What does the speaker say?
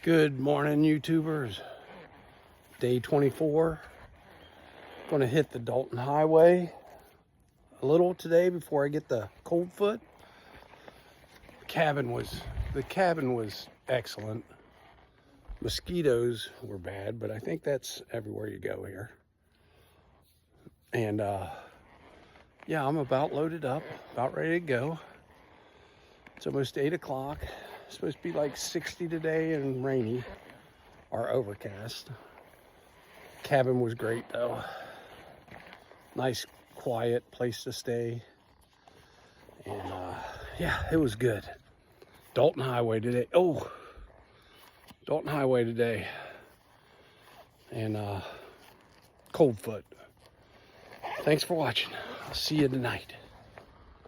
Good morning, YouTubers. Day 24. Going to hit the Dalton Highway a little today before I get the cold foot. The cabin was excellent. Mosquitoes were bad, but I think that's everywhere you go here. And yeah, I'm about loaded up, about ready to go. It's almost 8 o'clock. It's supposed to be like 60 today and rainy or overcast. Cabin was great though. Nice, quiet place to stay. And yeah, it was good. Dalton Highway today. Oh, Dalton Highway today. And cold foot. Thanks for watching. I'll see you tonight.